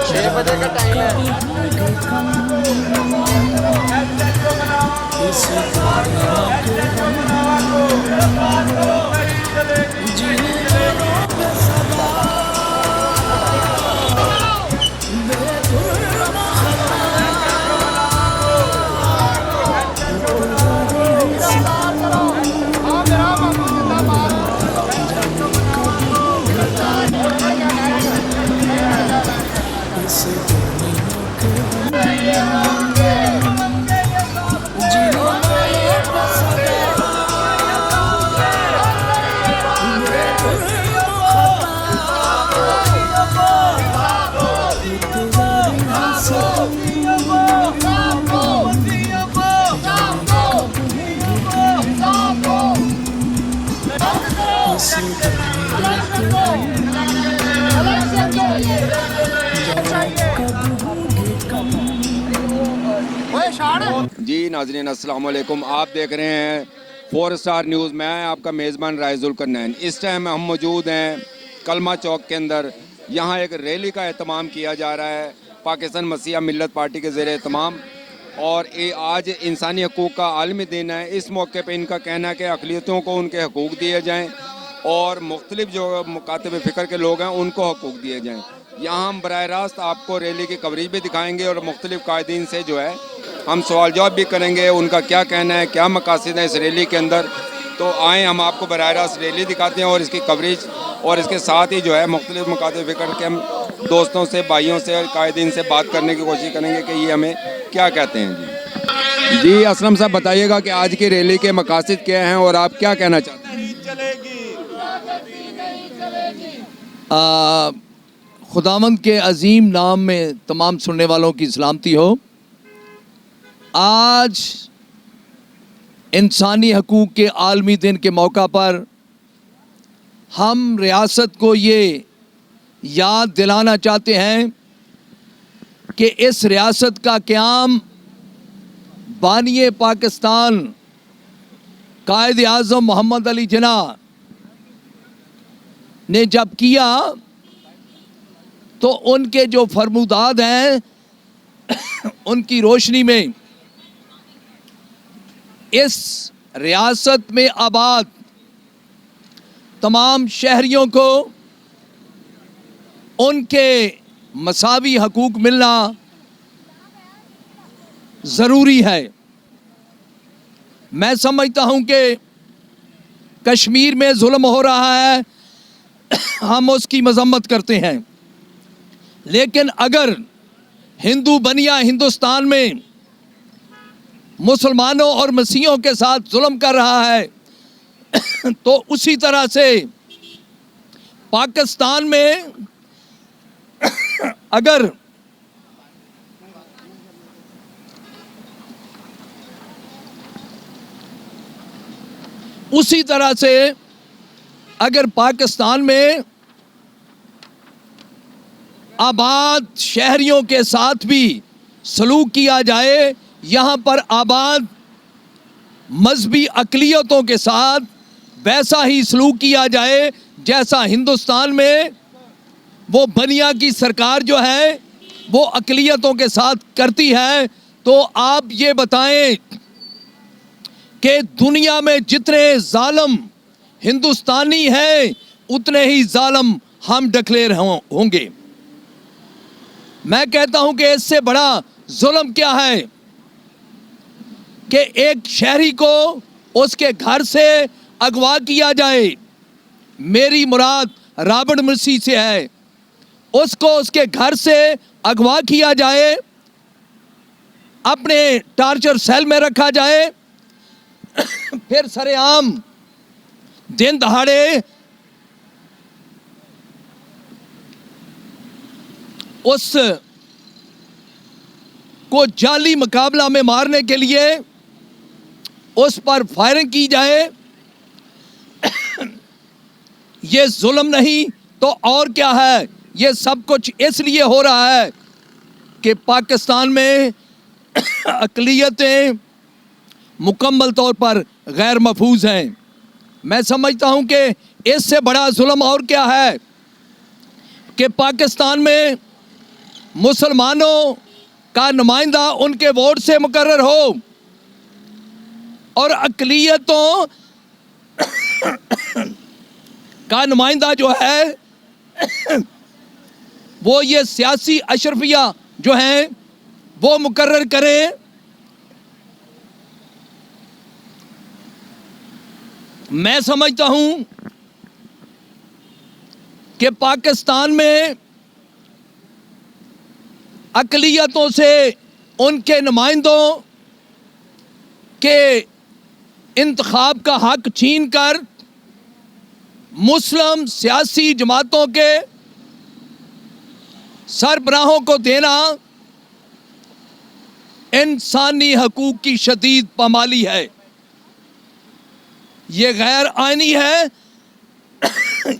छः बजे का टाइम है। जी नाज़रीन अस्सलाम वालेकुम, आप देख रहे हैं 4 स्टार न्यूज़। मैं आपका मेज़बान राइजुल करनैन। इस टाइम हम मौजूद हैं कलमा चौक के अंदर। यहाँ एक रैली का एहतमाम किया जा रहा है पाकिस्तान मसीहा मिल्लत पार्टी के ज़ेरे एहतमाम, और ये आज इंसानी हकूक़ का आलमी दिन है। इस मौके पर इनका कहना है कि अक़लियतों को उनके हकूक़ दिए जाएँ और मुख्तलिफ जो मुकातब फ़िक्र के लोग हैं उनको हकूक़ दिए जाएँ। यहाँ हम बराह रास्त आपको रैली की कवरेज भी दिखाएँगे और मुख्तलिफ कायदीन से जो है हम सवाल जवाब भी करेंगे, उनका क्या कहना है, क्या मकासद है इस रैली के अंदर। तो आएँ हम आपको बराह रास्त रैली दिखाते हैं और इसकी कवरेज, और इसके साथ ही जो है मुख्तलिफ मुकातब फ़िक्र के हम दोस्तों से, भाइयों से, कायदीन से बात करने की कोशिश करेंगे कि ये हमें क्या कहते हैं। जी असलम साहब बताइएगा कि आज की रैली के मकासद क्या हैं और आप क्या कहना चाहते हैं। खुदावंद के अजीम नाम में तमाम सुनने वालों की सलामती हो। आज इंसानी हकूक़ के आलमी दिन के मौका पर हम रियासत को ये याद दिलाना चाहते हैं कि इस रियासत का क़याम बानिए पाकिस्तान कायद आज़म मोहम्मद अली जिन्ना ने जब किया तो उनके जो फरमुदाद हैं उनकी रोशनी में इस रियासत में आबाद तमाम शहरियों को उनके मसावी हकूक़ मिलना ज़रूरी है। मैं समझता हूँ कि कश्मीर में जुल्म हो रहा है, हम उसकी मजम्मत करते हैं, लेकिन अगर हिंदू बनिया हिंदुस्तान में मुसलमानों और मसीहों के साथ जुल्म कर रहा है तो उसी तरह से पाकिस्तान में अगर उसी तरह से अगर पाकिस्तान में आबाद शहरियों के साथ भी सलूक किया जाए, यहाँ पर आबाद मजहबी अक़लियतों के साथ वैसा ही सलूक किया जाए जैसा हिंदुस्तान में वो बनिया की सरकार जो है वो अक़लियतों के साथ करती है, तो आप ये बताएं कि दुनिया में जितने जालिम हिंदुस्तानी हैं उतने ही जालिम हम डिक्लेयर होंगे। मैं कहता हूं कि इससे बड़ा जुल्म क्या है कि एक शहरी को उसके घर से अगवा किया जाए। मेरी मुराद रॉबर्ट मुर्सी से है। उसको उसके घर से अगवा किया जाए, अपने टार्चर सेल में रखा जाए, फिर सरेआम दिन दहाड़े उस को जाली मुकाबला में मारने के लिए उस पर फायरिंग की जाए। ये जुल्म नहीं, तो और क्या है, ये सब कुछ इसलिए हो रहा है कि पाकिस्तान में अक़लियतें मुकम्मल तौर पर गैर महफूज हैं। मैं समझता हूं कि इससे बड़ा जुल्म और क्या है कि पाकिस्तान में मुसलमानों का नुमाइंदा उनके वोट से मुकर्रर हो और अक़लियतों का नुमाइंदा जो है वो ये सियासी अशरफिया जो हैं वो मुकर्रर करें। मैं समझता हूं कि पाकिस्तान में अक़लियतों से उनके नुमाइंदों के इंतखाब का हक छीन कर मुस्लिम सियासी जमातों के सरबराहों को देना इंसानी हकूक की शदीद पामाली है। ये गैर आईनी है,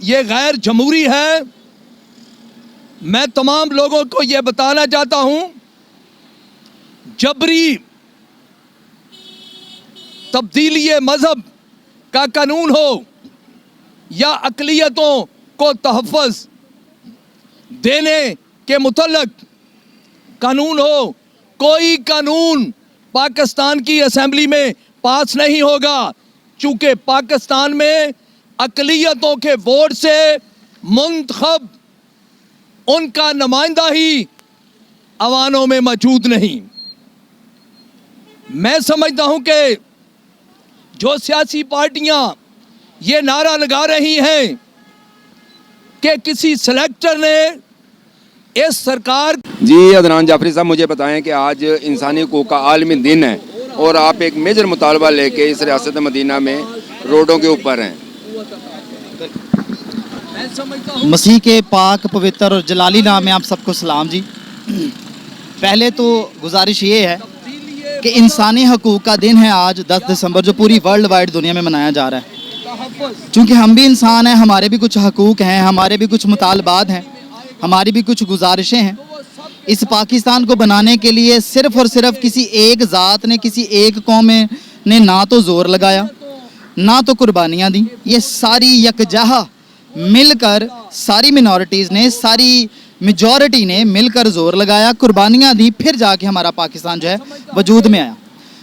ये गैर जमहूरी है। मैं तमाम लोगों को यह बताना चाहता हूं, जबरी तब्दीली मजहब का कानून हो या अक़लियतों को तहफ़्फ़ुज़ देने के मुतल्लक कानून हो, कोई कानून पाकिस्तान की असेंबली में पास नहीं होगा, चूंकि पाकिस्तान में अक़लियतों के वोट से मुंतखब उनका नुमाइंदा ही अवानों में मौजूद नहीं। मैं समझता हूं कि जो सियासी पार्टियां ये नारा लगा रही हैं कि किसी सेलेक्टर ने इस सरकार। जी अदनान जाफरी साहब, मुझे बताएं कि आज इंसानी हकूक़ का आलमी दिन है और आप एक मेजर मुतालबा लेके इस रियासत मदीना में रोडों के ऊपर हैं। मसीह के पाक पवित्र और जलाली नाम में आप सबको सलाम जी। पहले तो गुजारिश ये है कि इंसानी हकूक़ का दिन है आज 10 दिसंबर, जो पूरी वर्ल्ड वाइड दुनिया में मनाया जा रहा है। चूँकि हम भी इंसान हैं, हमारे भी कुछ हकूक़ हैं, हमारे भी कुछ मुतालबात हैं, हमारी भी कुछ गुजारिशें हैं। इस पाकिस्तान को बनाने के लिए सिर्फ़ और सिर्फ किसी एक ज़ात ने, किसी एक कौम ने ना तो ज़ोर लगाया, ना तो कुर्बानियाँ दी। ये सारी यकजहा मिलकर, सारी मिनॉरिटीज़ ने, सारी मेजॉरिटी ने मिलकर ज़ोर लगाया, कुर्बानियाँ दी, फिर जाके हमारा पाकिस्तान जो है वजूद में आया।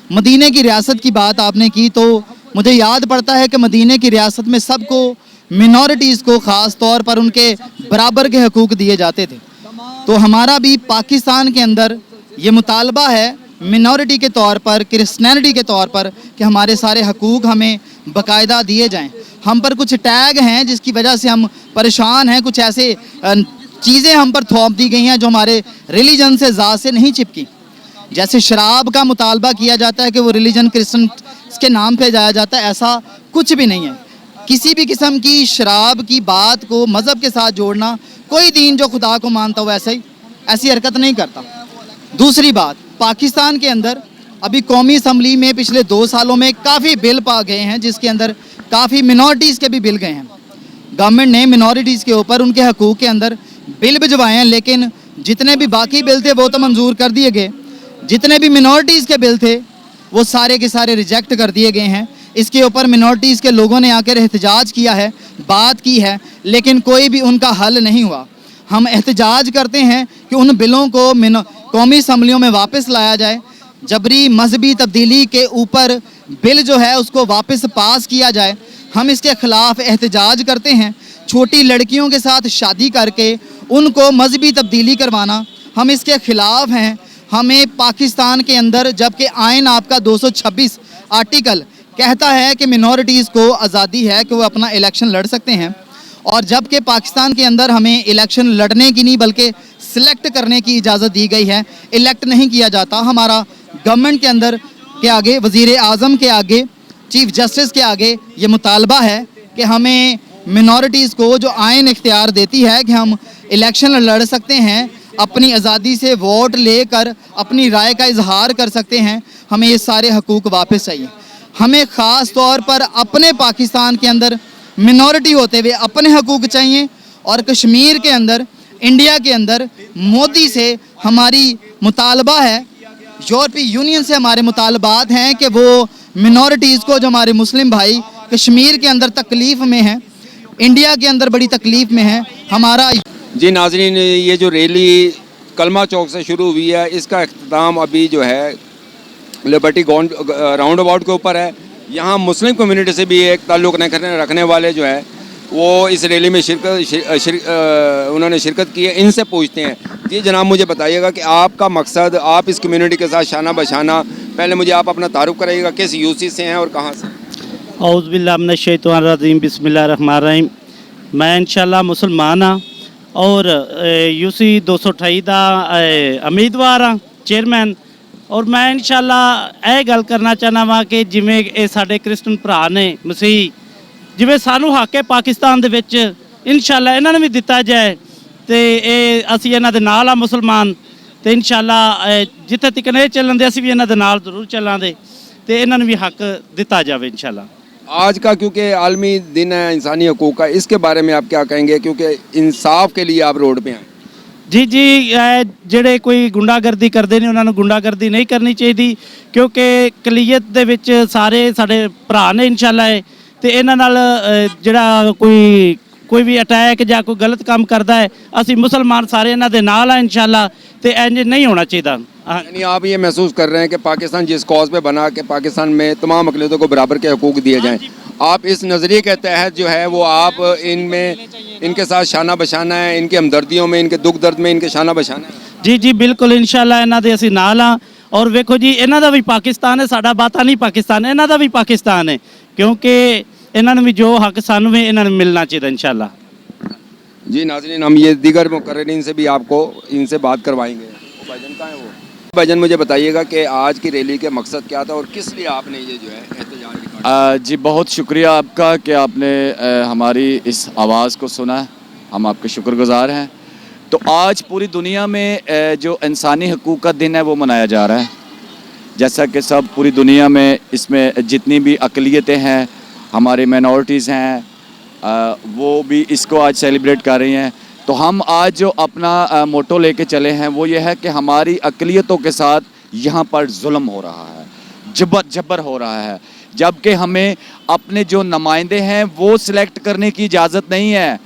मदीने की रियासत की बात आपने की तो मुझे याद पड़ता है कि मदीने की रियासत में सबको, मिनॉरिटीज़ को ख़ास तौर पर उनके बराबर के हकूक़ दिए जाते थे। तो हमारा भी पाकिस्तान के अंदर ये मुतालबा है मिनॉरिटी के तौर पर, क्रिश्चियनिटी के तौर पर, कि हमारे सारे हकूक़ हमें बाकायदा दिए जाएं। हम पर कुछ टैग हैं जिसकी वजह से हम परेशान हैं, कुछ ऐसे चीज़ें हम पर थोप दी गई हैं जो हमारे रिलीजन से, ज़ात से नहीं चिपकी। जैसे शराब का मुतालबा किया जाता है कि वो रिलीजन क्रिश्चियन के नाम पे जाया जाता है, ऐसा कुछ भी नहीं है। किसी भी किस्म की शराब की बात को मज़हब के साथ जोड़ना, कोई दीन जो खुदा को मानता हो ऐसी हरकत नहीं करता। दूसरी बात, पाकिस्तान के अंदर अभी कौमी असम्बली में पिछले 2 सालों में काफ़ी बिल पा गए हैं, जिसके अंदर काफ़ी मिनॉरिटीज़ के भी बिल गए हैं। गवर्नमेंट ने मिनॉरिटीज़ के ऊपर उनके हकूक़ के अंदर बिल भिजवाए हैं, लेकिन जितने भी बाकी बिल थे वो तो मंजूर कर दिए गए। जितने भी मिनॉरिटीज़ के बिल थे वो सारे के सारे रिजेक्ट कर दिए गए हैं। इसके ऊपर मिनॉरिटीज़ के लोगों ने आकर एहतजाज किया है, बात की है, लेकिन कोई भी उनका हल नहीं हुआ। हम एहतजाज करते हैं कि उन बिलों को कौमी असम्बलियों में वापस लाया जाए, जबरी मजहबी तब्दीली के ऊपर बिल जो है उसको वापस पास किया जाए। हम इसके ख़िलाफ़ एहतजाज करते हैं। छोटी लड़कियों के साथ शादी करके उनको मजहबी तब्दीली करवाना, हम इसके ख़िलाफ़ हैं। हमें पाकिस्तान के अंदर, जबकि आइन आपका 226 आर्टिकल कहता है कि मिनॉरिटीज़ को आज़ादी है कि वो अपना इलेक्शन लड़ सकते हैं, और जबकि पाकिस्तान के अंदर हमें इलेक्शन लड़ने की नहीं बल्कि सिलेक्ट करने की इजाज़त दी गई है, इलेक्ट नहीं किया जाता। हमारा गवर्नमेंट के अंदर के आगे, वज़ीर आज़म के आगे, चीफ जस्टिस के आगे ये मुतालबा है कि हमें मिनॉरिटीज़ को जो आइन इख्तियार देती है कि हम इलेक्शन लड़ सकते हैं, अपनी आज़ादी से वोट लेकर अपनी राय का इजहार कर सकते हैं, हमें ये सारे हकूक़ वापस चाहिए। हमें ख़ास तौर पर अपने पाकिस्तान के अंदर मिनॉरिटी होते हुए अपने हकूक़ चाहिए, और कश्मीर के अंदर, इंडिया के अंदर मोदी से हमारी मुतालबा है, यूरोपीय यूनियन से हमारे मुतालबात हैं कि वो मिनॉरिटीज़ को, जो हमारे मुस्लिम भाई कश्मीर के अंदर तकलीफ़ में हैं, इंडिया के अंदर बड़ी तकलीफ़ में हैं, हमारा। जी नाज़रीन, ये जो रैली कलमा चौक से शुरू हुई है, इसका अख्ताम अभी जो है लिबर्टी राउंड अबाउट के ऊपर है। यहाँ मुस्लिम कम्युनिटी से भी एक ताल्लुक़ रखने वाले जो है वो इस रैली में उन्होंने शिरकत की है। इनसे पूछते हैं। जी जनाब, मुझे बताइएगा कि आपका मकसद, आप इस कम्युनिटी के साथ शाना बशाना, पहले मुझे आप अपना तारुफ कराइएगा, किस यूसी से हैं और कहाँ से? औज़ु बिल्लाहि मिनश शैतानिर रजीम, बिस्मिल्लाहिर रहमानिर रहीम। मैं इंशाल्लाह मुसलमान हाँ और यूसी 228 ਦਾ उम्मीदवार हाँ, चेयरमैन। और मैं इंशाल्लाह ਇਹ ਗੱਲ ਕਰਨਾ ਚਾਹਨਾ ਵਾਂ ਕਿ ਜਿਵੇਂ ਇਹ ਸਾਡੇ ਕ੍ਰਿਸਚਨ ਭਰਾ ਨੇ, ਮਸੀਹ, ਜਿਵੇਂ ਸਾਨੂੰ ਹੱਕ ਹੈ ਪਾਕਿਸਤਾਨ ਦੇ ਵਿੱਚ, ਇੰਸ਼ਾਅੱਲਾ ਇਹਨਾਂ ਨੂੰ ਵੀ ਦਿੱਤਾ ਜਾਏ ਤੇ ਇਹ ਅਸੀਂ ਇਹਨਾਂ ਦੇ ਨਾਲ ਆ ਮੁਸਲਮਾਨ, ਤੇ ਇੰਸ਼ਾਅੱਲਾ ਜਿੱਥੇ ਤੱਕ ਇਹ ਚੱਲਣ ਦੇ ਅਸੀਂ ਵੀ ਇਹਨਾਂ ਦੇ ਨਾਲ ਜ਼ਰੂਰ ਚੱਲਾਂਗੇ ਤੇ ਇਹਨਾਂ ਨੂੰ ਵੀ ਹੱਕ ਦਿੱਤਾ ਜਾਵੇ इंशाअल्लाह। आज का क्योंकि आलमी दिन है इंसानी हकूक़ का, इसके बारे में आप क्या कहेंगे, क्योंकि इंसाफ के लिए आप रोड पे आए? जी जी, ਜਿਹੜੇ ਕੋਈ ਗੁੰਡਾਗਰਦੀ ਕਰਦੇ ਨੇ ਉਹਨਾਂ ਨੂੰ ਗੁੰਡਾਗਰਦੀ ਨਹੀਂ ਕਰਨੀ ਚਾਹੀਦੀ, ਕਿਉਂਕਿ ਕਲੀਅਤ ਦੇ ਵਿੱਚ ਸਾਰੇ ਸਾਡੇ ਭਰਾ ਨੇ ਇੰਸ਼ਾਅੱਲਾ। ਤੇ ਇਹਨਾਂ ਨਾਲ ਜਿਹੜਾ ਕੋਈ ਵੀ ਅਟੈਕ ਜਾਂ ਕੋਈ ਗਲਤ ਕੰਮ ਕਰਦਾ ਹੈ, ਅਸੀਂ ਮੁਸਲਮਾਨ ਸਾਰੇ ਇਹਨਾਂ ਦੇ ਨਾਲ ਆ इंशाअल्लाह, ਤੇ ਇੰਜ नहीं होना चाहिए। यानी आप ये महसूस कर रहे हैं कि पाकिस्तान जिस कॉज पे बना के पाकिस्तान में तमाम अक़लियतों को बराबर के हकूक़ दिए जाएं, आप इस नज़रिए के तहत जो है वो आप इनमें इनके साथ शाना बशाना है, इनकी हमदर्दियों में, इनके दुख दर्द में इनके शाना बशाना है? जी जी बिल्कुल, इंशाअल्लाह ਇਹਨਾਂ ਦੇ ਅਸੀਂ ਨਾਲ ਆ। और वेखो जी, ਇਹਨਾਂ ਦਾ ਵੀ ਪਾਕਿस्तान है, ਸਾਡਾ ਬਾਤਾ नहीं पाकिस्तान, ਇਹਨਾਂ ਦਾ भी पाकिस्तान है, क्योंकि ਇਹਨਾਂ ਨੂੰ ਵੀ जो हक ਸਾਨੂੰ ਵੀ ਇਹਨਾਂ ਨੂੰ मिलना चाहिए इंशाअल्लाह। जी नाज़रीन, हम ये दीगर मुकर्ररीन से भी आपको इनसे बात करवाएंगे। भाईजान कहाँ है वो? भाईजान मुझे बताइएगा कि आज की रैली के मकसद क्या था और किस लिए आपने ये जो है एहतजाज किया? जी बहुत शुक्रिया आपका कि आपने हमारी इस आवाज़ को सुना, हम आपके शुक्रगुज़ार हैं। तो आज पूरी दुनिया में जो इंसानी हकूक़ का दिन है वो मनाया जा रहा है, जैसा कि सब पूरी दुनिया में इसमें जितनी भी अक़लियतें हैं, हमारी माइनॉरिटीज़ हैं, वो भी इसको आज सेलिब्रेट कर रही हैं। तो हम आज जो अपना मोटो लेके चले हैं वो ये है कि हमारी अक़लियतों के साथ यहाँ पर जुल्म हो रहा है, जबर हो रहा है, जबकि हमें अपने जो नुमाइंदे हैं वो सिलेक्ट करने की इजाज़त नहीं है।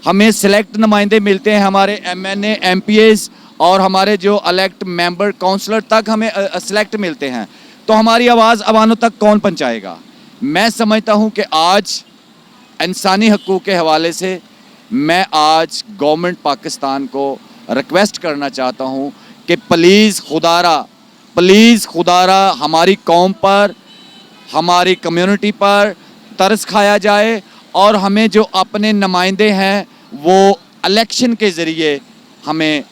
हमें सिलेक्ट नुमाइंदे मिलते हैं, हमारे MNA MPAs और हमारे जो इलेक्ट मेंबर काउंसलर तक हमें सिलेक्ट मिलते हैं। तो हमारी आवाज़ अवानों तक कौन पहुँचाएगा? मैं समझता हूँ कि आज इंसानी हकूक़ के हवाले से मैं आज गवर्नमेंट पाकिस्तान को रिक्वेस्ट करना चाहता हूँ कि प्लीज़ खुदारा हमारी कौम पर, हमारी कम्युनिटी पर तरस खाया जाए और हमें जो अपने नुमाइंदे हैं वो इलेक्शन के ज़रिए हमें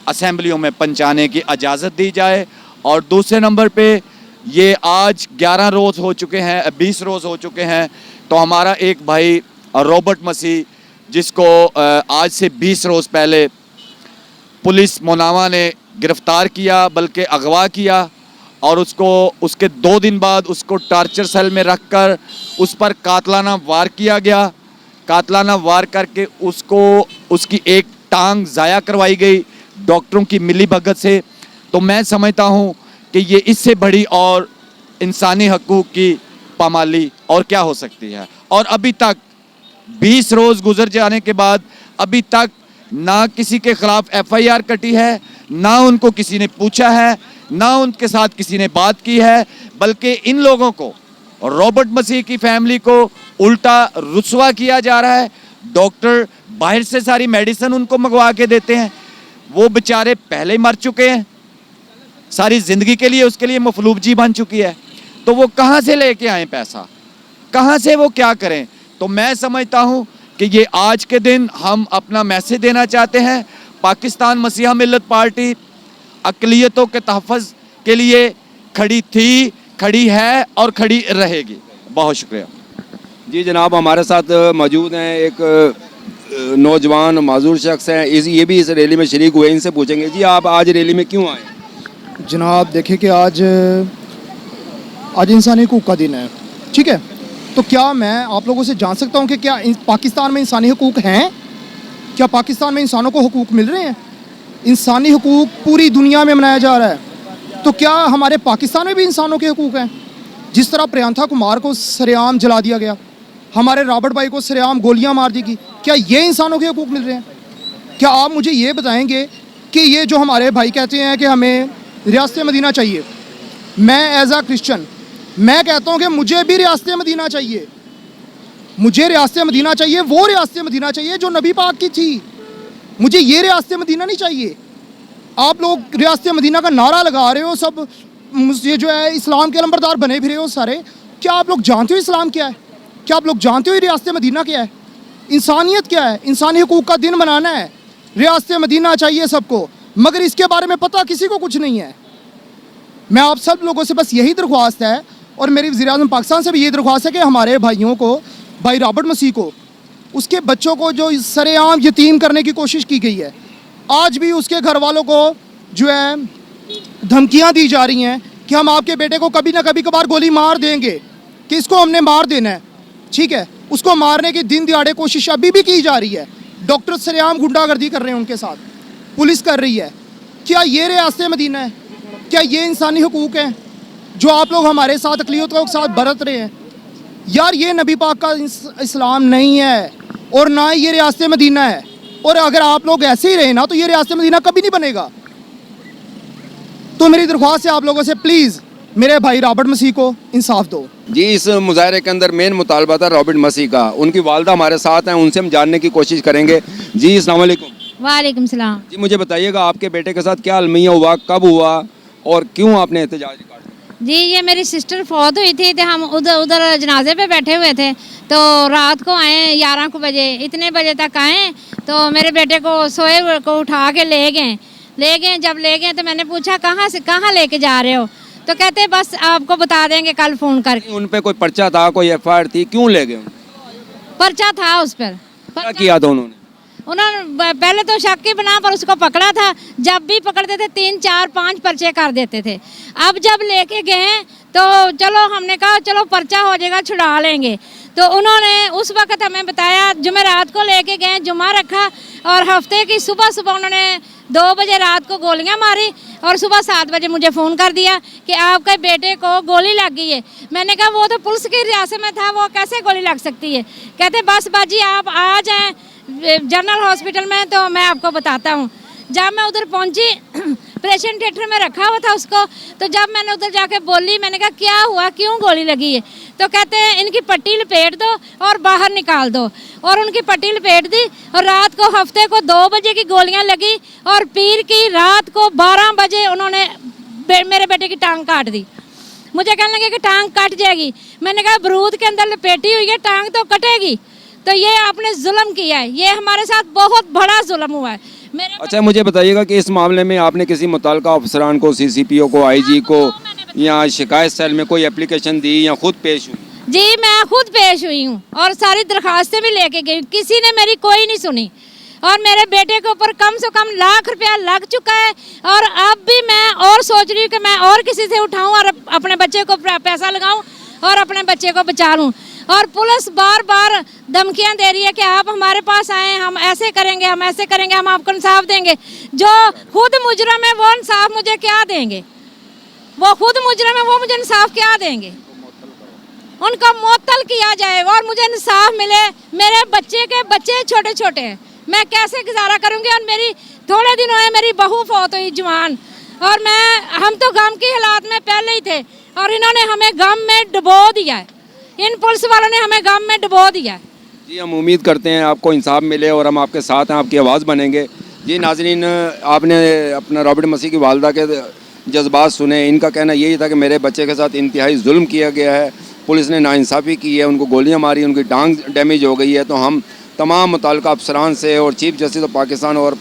असम्बलियों में पहुँचाने की इजाज़त दी जाए। और दूसरे नंबर पे ये आज 11 रोज़ हो चुके हैं, 20 रोज़ हो चुके हैं, तो हमारा एक भाई रॉबर्ट मसीह, जिसको आज से 20 रोज़ पहले पुलिस मोनावा ने गिरफ़्तार किया, बल्कि अगवा किया, और उसके 2 दिन बाद उसको टार्चर सेल में रखकर उस पर कातलाना वार किया गया। कातलाना वार करके उसकी एक टांग ज़ाया करवाई गई डॉक्टरों की मिलीभगत से। तो मैं समझता हूँ कि ये इससे बड़ी और इंसानी हकूक़ की पामाली और क्या हो सकती है। और अभी तक 20 रोज़ गुजर जाने के बाद अभी तक ना किसी के ख़िलाफ़ FIR कटी है, ना उनको किसी ने पूछा है, ना उनके साथ किसी ने बात की है, बल्कि इन लोगों को, रॉबर्ट मसीह की फैमिली को उल्टा रुस्वा किया जा रहा है। डॉक्टर बाहर से सारी मेडिसिन उनको मंगवा के देते हैं, वो बेचारे पहले ही मर चुके हैं, सारी ज़िंदगी के लिए उसके लिए मफलूब जी बन चुकी है। तो वो कहाँ से लेके आए पैसा, कहाँ से वो क्या करें? तो मैं समझता हूँ कि ये आज के दिन हम अपना मैसेज देना चाहते हैं। पाकिस्तान मसीहा मिल्लत पार्टी अक़लियतों के तहफ़्फ़ुज़ के लिए खड़ी थी, खड़ी है और खड़ी रहेगी। बहुत शुक्रिया। जी जनाब, हमारे साथ मौजूद हैं एक नौजवान माजूर शख्स हैं, ये भी इस रैली में शरीक हुए, इनसे पूछेंगे। जी आप आज रैली में क्यों आए? जनाब देखिए कि आज इंसानी हकूक़ का दिन है, ठीक है, तो क्या मैं आप लोगों से जान सकता हूं कि क्या पाकिस्तान में इंसानी हकूक़ हैं? क्या पाकिस्तान में इंसानों को हुकूक मिल रहे हैं? इंसानी हुकूक पूरी दुनिया में मनाया जा रहा है, तो क्या हमारे पाकिस्तान में भी इंसानों के हुकूक हैं? जिस तरह प्रियंका कुमार को सरेआम जला दिया गया, हमारे रॉबर्ट भाई को सरेआम गोलियां मार दी गई, क्या ये इंसानों के हुकूक मिल रहे हैं? क्या आप मुझे ये बताएंगे कि ये जो हमारे भाई कहते हैं कि हमें रियासत मदीना चाहिए, मैं एज आ क्रिश्चन मैं कहता हूँ कि मुझे भी रियासत मदीना चाहिए। मुझे रियासत मदीना चाहिए, वो रियासत मदीना चाहिए जो नबी पाक की थी। मुझे ये रियासत मदीना नहीं चाहिए। आप लोग रियासत मदीना का नारा लगा रहे हो, सब ये जो है इस्लाम के अलंबरदार बने फिरे हो सारे। क्या आप लोग जानते हो इस्लाम क्या है? क्या आप लोग जानते हो रियासत मदीना क्या है? इंसानियत क्या है? इंसानी हुकूक का दिन मनाना है, रियासत मदीना चाहिए सबको, मगर इसके बारे में पता किसी को कुछ नहीं है। मैं आप सब लोगों से बस यही दरख्वास्त है, और मेरी वज़ीर-ए-आज़म पाकिस्तान से भी यही दरख्वास्त है कि हमारे भाइयों को, भाई रॉबर्ट मसीह को, उसके बच्चों को जो सरेआम यतीम करने की कोशिश की गई है, आज भी उसके घर वालों को जो है धमकियां दी जा रही हैं कि हम आपके बेटे को कभी ना कभी कभार गोली मार देंगे, कि इसको हमने मार देना है। ठीक है, उसको मारने की दिन दिहाड़े कोशिश अभी भी की जा रही है। डॉक्टर सरेआम गुंडागर्दी कर रहे हैं उनके साथ, पुलिस कर रही है। क्या ये रियासत मदीना है? क्या ये इंसानी हुकूक हैं जो आप लोग हमारे साथ अक़लियतों के साथ बरत रहे हैं? यार ये नबी पाक का इस्लाम नहीं है, और ना ही ये रियासत मदीना है। और अगर आप लोग ऐसे ही रहे ना, तो ये रियासत मदीना कभी नहीं बनेगा। तो मेरी दरख्वास्त है आप लोगों से, प्लीज़ मेरे भाई रॉबर्ट मसीह को इंसाफ दो। जी, इस मुजाहरे के अंदर मेन मुतालबा था रॉबर्ट मसीह का। उनकी वालदा हमारे साथ हैं, उनसे हम जानने की कोशिश करेंगे। जी अस्सलाम वालेकुम। वालेकुम सलाम। जी मुझे बताइएगा, आपके बेटे के साथ क्या अलमिया हुआ, कब हुआ और क्यों आपने एहतजाज रिकॉर्ड किया? जी ये मेरी सिस्टर फौत हुई थी, तो हम उधर जनाजे पे बैठे हुए थे, तो रात को आए 11 को बजे, इतने बजे तक आए, तो मेरे बेटे को सोए हुए को उठा के ले गए। जब ले गए तो मैंने पूछा कहाँ लेके जा रहे हो? तो कहते बस आपको बता देंगे कल फ़ोन करके। उन पे कोई पर्चा था, कोई FIR थी, क्यों ले गए? पर्चा था उस पर। क्या किया था उन्होंने? उन्होंने पहले तो शक की बना पर उसको पकड़ा था। जब भी पकड़ते थे 3, 4, 5 पर्चे कर देते थे। अब जब लेके गए तो चलो हमने कहा चलो पर्चा हो जाएगा, छुड़ा लेंगे। तो उन्होंने उस वक्त हमें बताया, जुमेरात को लेके गए, जुमा रखा, और हफ्ते की सुबह उन्होंने 2 बजे रात को गोलियां मारी, और सुबह 7 बजे मुझे फ़ोन कर दिया कि आपके बेटे को गोली लग गई है। मैंने कहा वो तो पुलिस की रियासत में था, वो कैसे गोली लग सकती है? कहते बस बाजी आप आ जाएँ जनरल हॉस्पिटल में, तो मैं आपको बताता हूँ। जब मैं उधर पहुँची, ऑपरेशन थिएटर में रखा हुआ था उसको, तो जब मैंने उधर जाके बोली, मैंने कहा क्या हुआ, क्यों गोली लगी है? तो कहते हैं इनकी पट्टी लपेट दो और बाहर निकाल दो, और उनकी पट्टी लपेट दी। और रात को हफ्ते को 2 बजे की गोलियां लगी, और पीर की रात को 12 बजे उन्होंने मेरे बेटे की टांग काट दी। मुझे कहने लगे कि टांग कट जाएगी। मैंने कहा बरूद के अंदर लपेटी हुई है, टांग तो कटेगी। तो ये आपने जुल्म किया है, ये हमारे साथ बहुत बड़ा जुल्म हुआ है। अच्छा मुझे बताइएगा कि इस मामले में आपने किसी मुताल्लिका अफसरान को, CCPO को, IG को या शिकायत सेल में कोई एप्लीकेशन दी या खुद पेश हुई? जी मैं खुद पेश हुई हूँ, और सारी दरखास्तें भी लेके गई, किसी ने मेरी कोई नहीं सुनी। और मेरे बेटे के ऊपर कम से कम लाख रुपया लग चुका है, और अब भी मैं और सोच रही हूँ कि मैं और किसी से उठाऊँ और अपने बच्चे को पैसा लगाऊँ और अपने बच्चे को बचा लूँ। और पुलिस बार बार धमकियां दे रही है कि आप हमारे पास आएँ, हम ऐसे करेंगे, हम ऐसे करेंगे, हम आपको इंसाफ देंगे। जो खुद मुजरम है वो इंसाफ मुझे क्या देंगे? वो खुद मुजरम है, वो मुझे इंसाफ क्या देंगे? उनका मुअत्तल किया जाए और मुझे इंसाफ मिले। मेरे बच्चे के बच्चे छोटे छोटे हैं, मैं कैसे गुजारा करूँगी? और मेरी थोड़े दिन हुए मेरी बहू फौत हुई जवान, और हम तो गम की हालात में पहले ही थे, और इन्होंने हमें गम में डुबो दिया है। इन पुलिस वालों ने हमें गम में डुबो दिया है। जी हम उम्मीद करते हैं आपको इंसाफ मिले, और हम आपके साथ हैं, आपकी आवाज़ बनेंगे। जी नाज़रीन, आपने अपना रॉबर्ट मसीह की वालदा के जज्बात सुने। इनका कहना यही था कि मेरे बच्चे के साथ इंतहाई जुल्म किया गया है, पुलिस ने नाइंसाफ़ी की है, उनको गोलियां मारी, उनकी टांग डैमेज हो गई है। तो हम तमाम मुताल्लिका अफसरान से और चीफ जस्टिस ऑफ पाकिस्तान और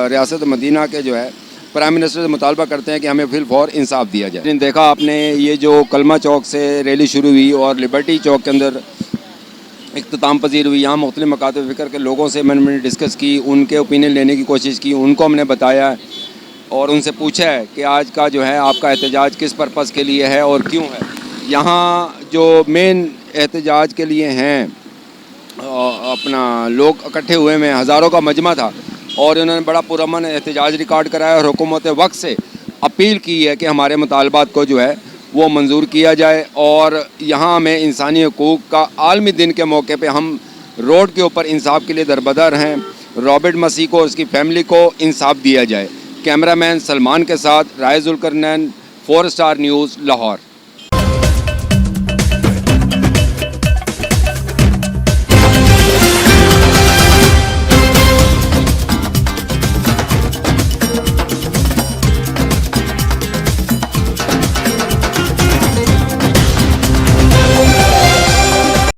रियासत मदीना के जो है प्राइम मिनिस्टर से मुतालबा करते हैं कि हमें फिल फॉर इंसाफ दिया जाए। देखा आपने ये जो कलमा चौक से रैली शुरू हुई और लिबर्टी चौक के अंदर इख्तिताम पजीर हुई, यहाँ मुख्तलिफ मकातब फ़िक्र के लोगों से मैंने डिस्कस की, उनके ओपिनियन लेने की कोशिश की, उनको हमने बताया और उनसे पूछा है कि आज का जो है आपका एहतजाज किस पर्पज़ के लिए है और क्यों है। यहाँ जो मेन एहतजाज के लिए हैं अपना लोग इकट्ठे हुए में हज़ारों का मजमा था और उन्होंने बड़ा पुरअमन एहतजाज रिकॉर्ड कराया और हुकूमत वक्त से अपील की है कि हमारे मुतालबात को जो है वो मंजूर किया जाए। और यहाँ हमें इंसानी हकूक़ का आलमी दिन के मौके पे हम रोड के ऊपर इंसाफ के लिए दरबदर हैं। रॉबर्ट मसीह को और उसकी फैमिली को इंसाफ दिया जाए। कैमरामैन सलमान के साथ राय जुल्करनैन, 4 स्टार न्यूज़, लाहौर।